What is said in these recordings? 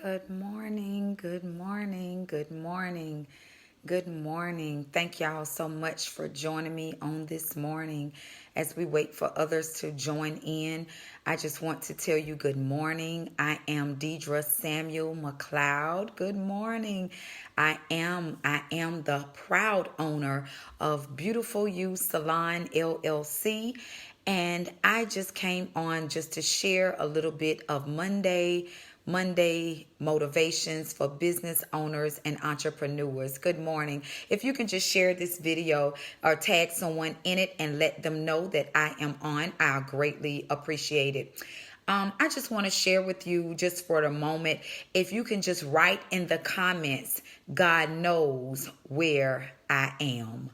Good morning, good morning, good morning, good morning. Thank y'all so much for joining me on this morning as we wait for others to join in. I just want to tell you good morning. I am Deidre Samuel McLeod. Good morning. I am the proud owner of Beautiful You Salon LLC. And I just came on just to share a little bit of Monday motivations for business owners and entrepreneurs. Good morning. If you can just share this video or tag someone in it and let them know that I am on, I'll greatly appreciate it. I just want to share with you just for a moment, if you can just write in the comments, God knows where I am.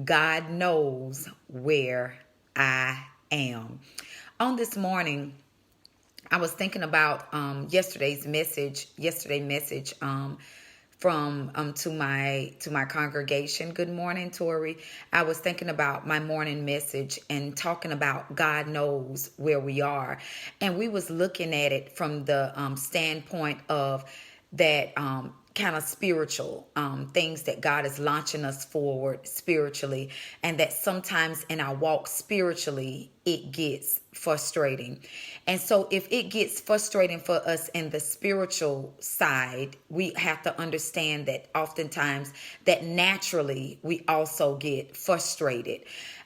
God knows where I am. On this morning, I was thinking about yesterday's message from to my congregation. Good morning, Tori. I was thinking about my morning message and talking about God knows where we are, and we was looking at it from the standpoint of that kind of spiritual things that God is launching us forward spiritually, and that sometimes in our walk spiritually it gets frustrating. And so if it gets frustrating for us in the spiritual side, we have to understand that oftentimes that naturally we also get frustrated.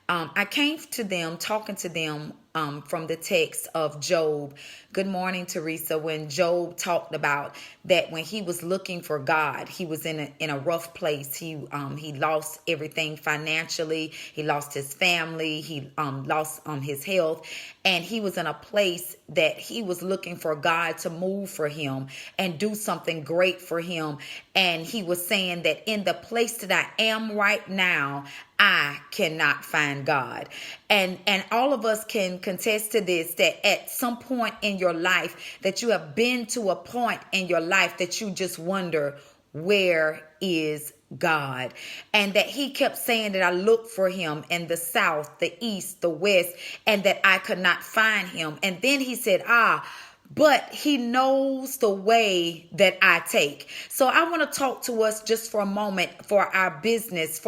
I came to them, talking to them from the text of Job. Good morning, Teresa. When Job talked about that when he was looking for God, he was in a rough place. He lost everything financially. He lost his family. He lost his health. And he was in a place that he was looking for God to move for him and do something great for him. And he was saying that in the place that I am right now, I cannot find God. And all of us can contest to this, that at some point in your life that you have been to a point in your life that you just wonder, where is God? And that he kept saying that I looked for him in the south, the east, the west, and that I could not find him. And then he said, but he knows the way that I take. So I want to talk to us just for a moment for our business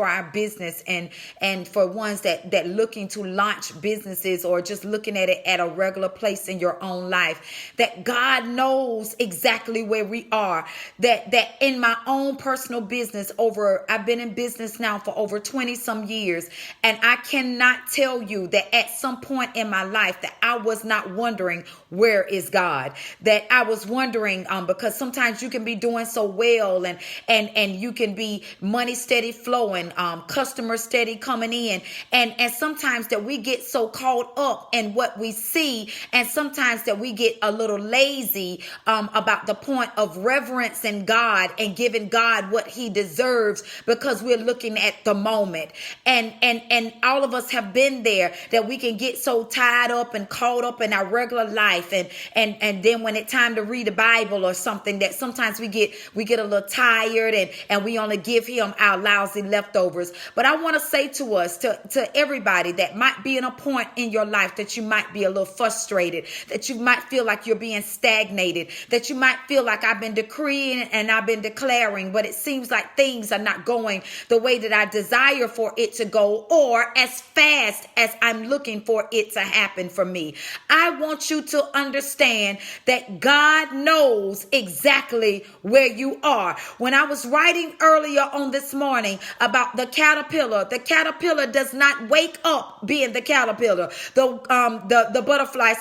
and for ones that looking to launch businesses or just looking at it at a regular place in your own life, that God knows exactly where we are. That in my own personal business, I've been in business now for over 20 some years, and I cannot tell you that at some point in my life that I was not wondering, where is God? That I was wondering, because sometimes you can be doing so well and you can be money steady flowing, customers steady coming in. And sometimes that we get so caught up in what we see, and sometimes that we get a little lazy about the point of reverencing God and giving God what he deserves, because we're looking at the moment. And all of us have been there, that we can get so tied up and caught up in our regular life, and then when it's time to read the Bible or something, that sometimes we get a little tired and we only give him our lousy leftovers. But I want to say to us, to everybody that might be in a point in your life that you might be a little frustrated, that you might feel like you're being stagnated, that you might feel like I've been decreeing and I've been declaring, but it seems like things are not going the way that I desire for it to go, or as fast as I'm looking for it to happen for me. I want you to understand that God knows exactly where you are. When I was writing earlier on this morning about the caterpillar does not wake up being the caterpillar, the butterfly,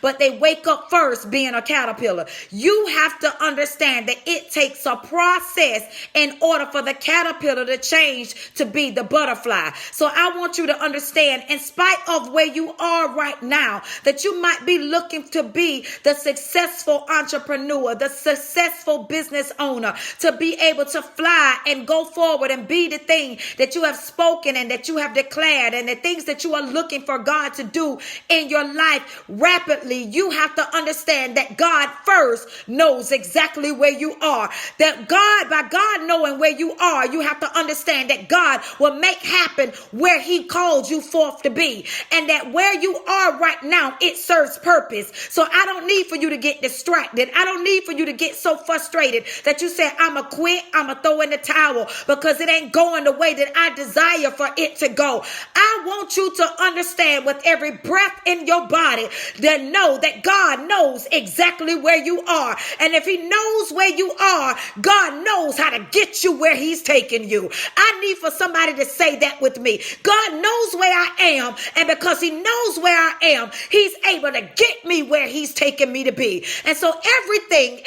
but they wake up first being a caterpillar. You have to understand that it takes a process in order for the caterpillar to change to be the butterfly. So I want you to understand, in spite of where you are right now, that you might be looking to be the successful entrepreneur, the successful business owner, to be able to fly and go forward and be the thing that you have spoken and that you have declared, and the things that you are looking for God to do in your life rapidly. You have to understand that God first knows exactly where you are. That by God knowing where you are, you have to understand that God will make happen where he called you forth to be, and that where you are right now, it serves purpose. So I don't don't need for you to get distracted. I don't need for you to get so frustrated that you say, I'm going to quit, I'm going to throw in the towel because it ain't going the way that I desire for it to go. I want you to understand with every breath in your body that know that God knows exactly where you are. And if he knows where you are, God knows how to get you where he's taking you. I need for somebody to say that with me. God knows where I am, and because he knows where I am, he's able to get me where he's taking me to be. And so everything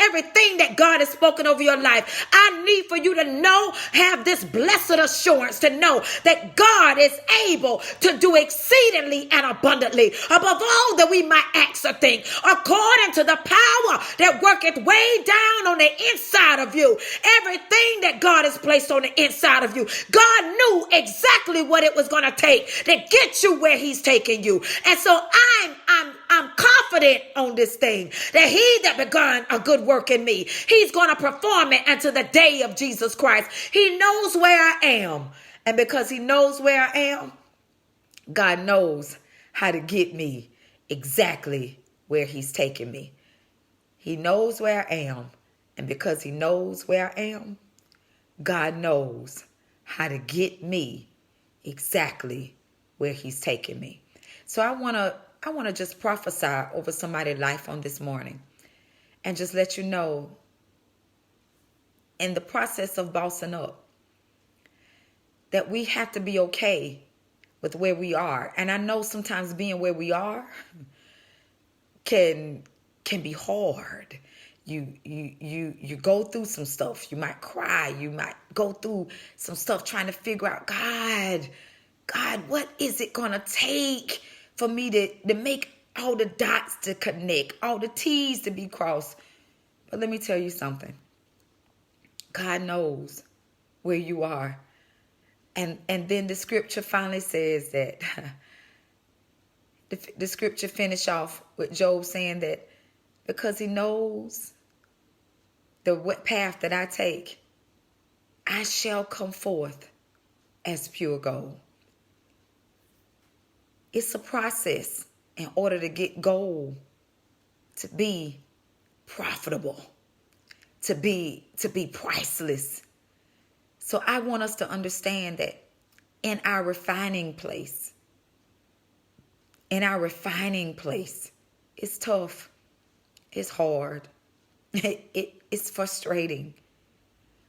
that God has spoken over your life, I need for you to know, have this blessed assurance to know that God is able to do exceedingly and abundantly above all that we might ask or think, according to the power that worketh way down on the inside of you. Everything that God has placed on the inside of you, God knew exactly what it was going to take to get you where he's taking you. And so I'm confident on this thing that he that begun a good work in me, he's going to perform it until the day of Jesus Christ. He knows where I am. And because he knows where I am, God knows how to get me exactly where he's taking me. He knows where I am. And because he knows where I am, God knows how to get me exactly where he's taking me. So I want to just prophesy over somebody's life on this morning and just let you know, in the process of bossing up, that we have to be okay with where we are. And I know sometimes being where we are can be hard. You go through some stuff. You might cry. You might go through some stuff trying to figure out, God, what is it going to take for me to make all the dots to connect, all the T's to be crossed? But let me tell you something. God knows where you are. And then the scripture finally says that the scripture finish off with Job saying that because he knows the path that I take, I shall come forth as pure gold. It's a process in order to get gold to be profitable, to be priceless. So I want us to understand that in our refining place, it's tough, it's hard, it's frustrating.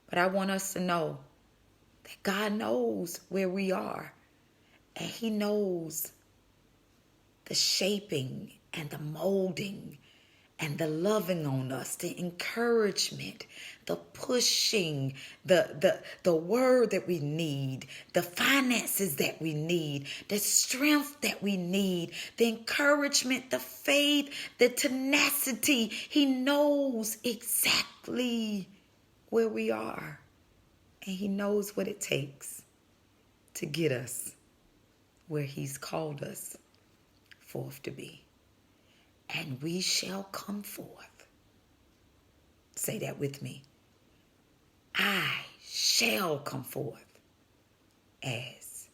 But I want us to know that God knows where we are, and he knows the shaping and the molding and the loving on us, the encouragement, the pushing, the word that we need, the finances that we need, the strength that we need, the encouragement, the faith, the tenacity. He knows exactly where we are, and he knows what it takes to get us where he's called us forth to be. And we shall come forth. Say that with me. I shall come forth as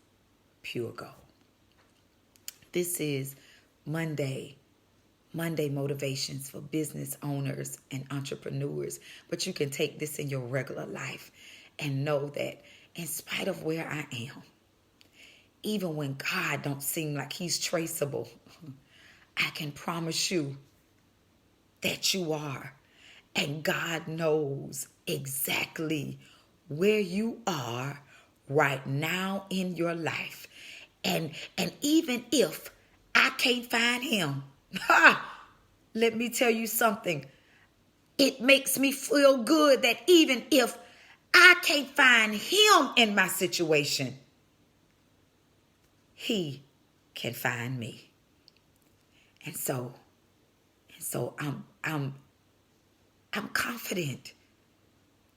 pure gold. This is Monday motivations for business owners and entrepreneurs. But you can take this in your regular life and know that in spite of where I am, even when God don't seem like he's traceable, I can promise you that you are. And God knows exactly where you are right now in your life. And even if I can't find him, let me tell you something. It makes me feel good that even if I can't find him in my situation, he can find me. And so I'm confident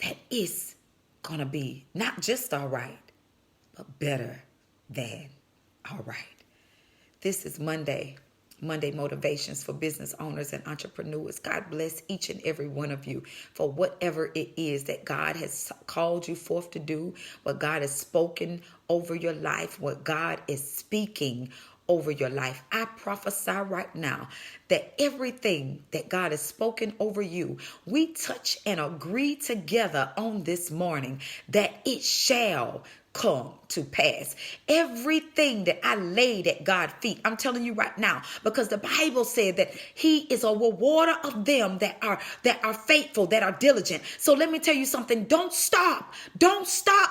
that it's gonna be not just all right, but better than all right. This is Monday motivations for business owners and entrepreneurs. God bless each and every one of you for whatever it is that God has called you forth to do, what God has spoken over your life, what God is speaking over your life. I prophesy right now that everything that God has spoken over you, we touch and agree together on this morning that it shall come to pass. Everything that I laid at God's feet, I'm telling you right now, because the Bible said that he is a rewarder of them that are faithful, that are diligent. So let me tell you something. Don't stop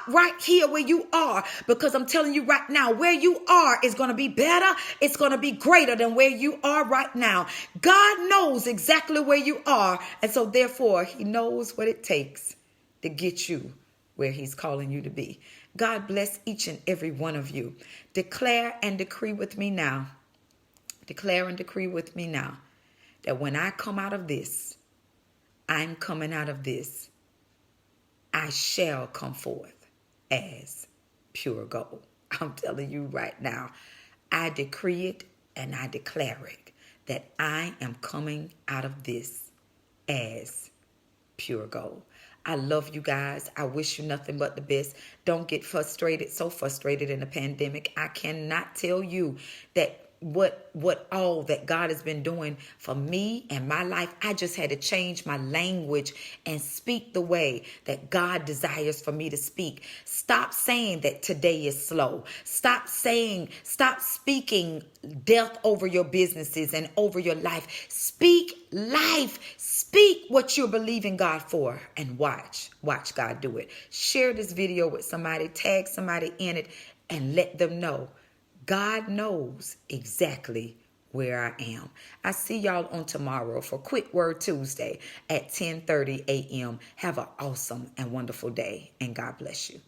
right here where you are, because I'm telling you right now, where you are is going to be better. It's going to be greater than where you are right now. God knows exactly where you are, and so therefore he knows what it takes to get you where he's calling you to be. God bless each and every one of you. Declare and decree with me now. Declare and decree with me now that when I come out of this, I'm coming out of this, I shall come forth as pure gold. I'm telling you right now, I decree it and I declare it that I am coming out of this as pure gold. I love you guys. I wish you nothing but the best. Don't get frustrated, so frustrated in the pandemic. I cannot tell you that what all that God has been doing for me and my life. I just had to change my language and speak the way that God desires for me to speak. Stop saying that today is slow. Stop speaking death over your businesses and over your life. Speak life. Speak what you're believing God for, and watch God do it. Share this video with somebody, tag somebody in it, and let them know God knows exactly where I am. I see y'all on tomorrow for Quick Word Tuesday at 10:30 a.m. Have an awesome and wonderful day, and God bless you.